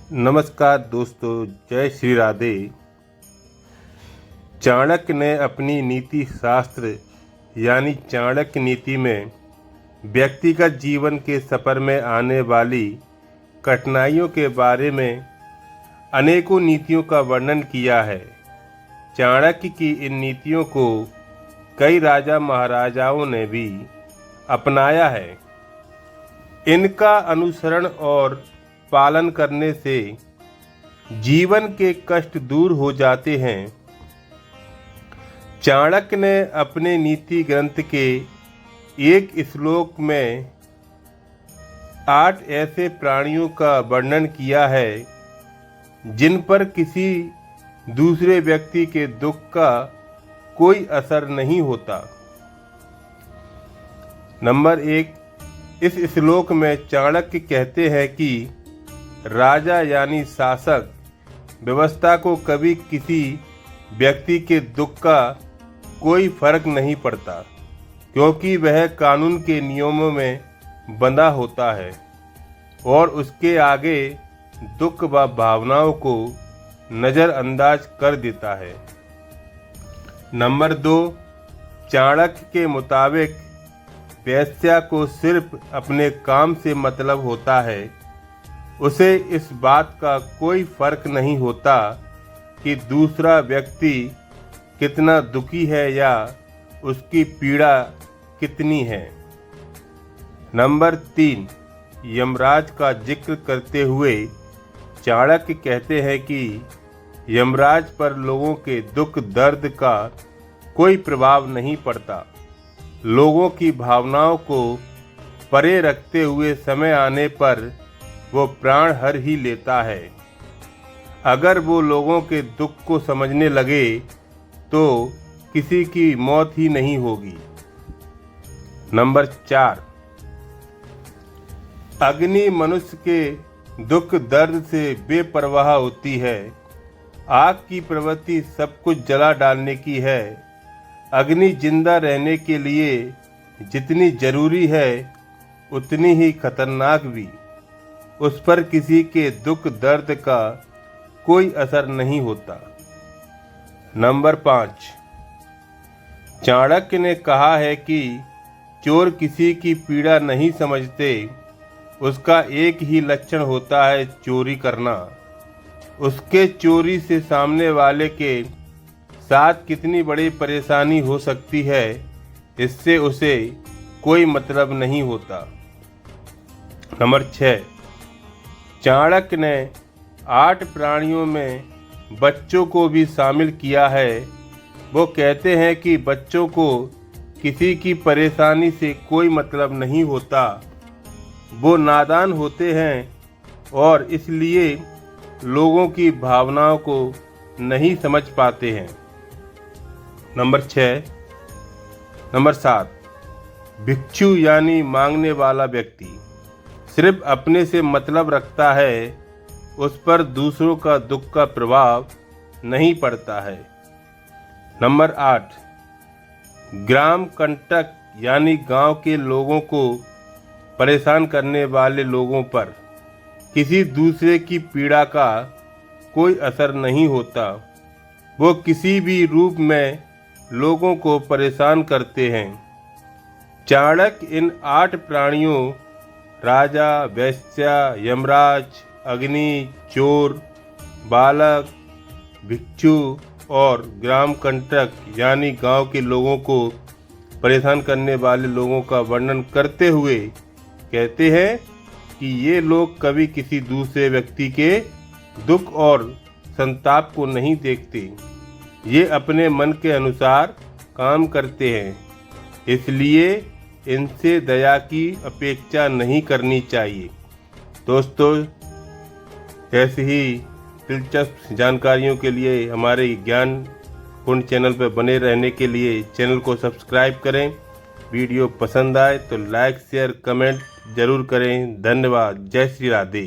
नमस्कार दोस्तों, जय श्री राधे। चाणक्य ने अपनी नीति शास्त्र यानी चाणक्य नीति में व्यक्तिगत जीवन के सफ़र में आने वाली कठिनाइयों के बारे में अनेकों नीतियों का वर्णन किया है। चाणक्य की इन नीतियों को कई राजा महाराजाओं ने भी अपनाया है। इनका अनुसरण और पालन करने से जीवन के कष्ट दूर हो जाते हैं। चाणक्य ने अपने नीति ग्रंथ के एक श्लोक में 8 ऐसे प्राणियों का वर्णन किया है जिन पर किसी दूसरे व्यक्ति के दुख का कोई असर नहीं होता। नंबर 1, इस श्लोक में चाणक्य कहते हैं कि राजा यानी शासक व्यवस्था को कभी किसी व्यक्ति के दुख का कोई फर्क नहीं पड़ता, क्योंकि वह कानून के नियमों में बंधा होता है और उसके आगे दुख व भावनाओं को नज़रअंदाज कर देता है। नंबर 2, चाणक्य के मुताबिक वेश्या को सिर्फ अपने काम से मतलब होता है। उसे इस बात का कोई फर्क नहीं होता कि दूसरा व्यक्ति कितना दुखी है या उसकी पीड़ा कितनी है। नंबर 3, यमराज का जिक्र करते हुए चाणक्य कहते हैं कि यमराज पर लोगों के दुख दर्द का कोई प्रभाव नहीं पड़ता। लोगों की भावनाओं को परे रखते हुए समय आने पर वो प्राण हर ही लेता है। अगर वो लोगों के दुख को समझने लगे तो किसी की मौत ही नहीं होगी। नंबर 4, अग्नि मनुष्य के दुख दर्द से बेपरवाह होती है। आग की प्रवृत्ति सब कुछ जला डालने की है। अग्नि जिंदा रहने के लिए जितनी जरूरी है उतनी ही खतरनाक भी। उस पर किसी के दुख दर्द का कोई असर नहीं होता। नंबर 5, चाणक्य ने कहा है कि चोर किसी की पीड़ा नहीं समझते। उसका एक ही लक्षण होता है चोरी करना। उसके चोरी से सामने वाले के साथ कितनी बड़ी परेशानी हो सकती है, इससे उसे कोई मतलब नहीं होता। नंबर 6, चाणक्य ने 8 प्राणियों में बच्चों को भी शामिल किया है। वो कहते हैं कि बच्चों को किसी की परेशानी से कोई मतलब नहीं होता। वो नादान होते हैं और इसलिए लोगों की भावनाओं को नहीं समझ पाते हैं। नंबर 7, भिक्षु यानी मांगने वाला व्यक्ति सिर्फ अपने से मतलब रखता है। उस पर दूसरों का दुख का प्रभाव नहीं पड़ता है। नंबर 8, ग्राम कंटक यानी गांव के लोगों को परेशान करने वाले लोगों पर किसी दूसरे की पीड़ा का कोई असर नहीं होता। वो किसी भी रूप में लोगों को परेशान करते हैं। चाणक्य इन 8 प्राणियों राजा, वेश्या, यमराज, अग्नि, चोर, बालक, भिक्षु और ग्राम कंटक यानी गांव के लोगों को परेशान करने वाले लोगों का वर्णन करते हुए कहते हैं कि ये लोग कभी किसी दूसरे व्यक्ति के दुख और संताप को नहीं देखते। ये अपने मन के अनुसार काम करते हैं, इसलिए इनसे दया की अपेक्षा नहीं करनी चाहिए। दोस्तों, ऐसी ही दिलचस्प जानकारियों के लिए हमारे ज्ञानपूर्ण चैनल पर बने रहने के लिए चैनल को सब्सक्राइब करें। वीडियो पसंद आए तो लाइक, शेयर, कमेंट जरूर करें। धन्यवाद। जय श्री राधे।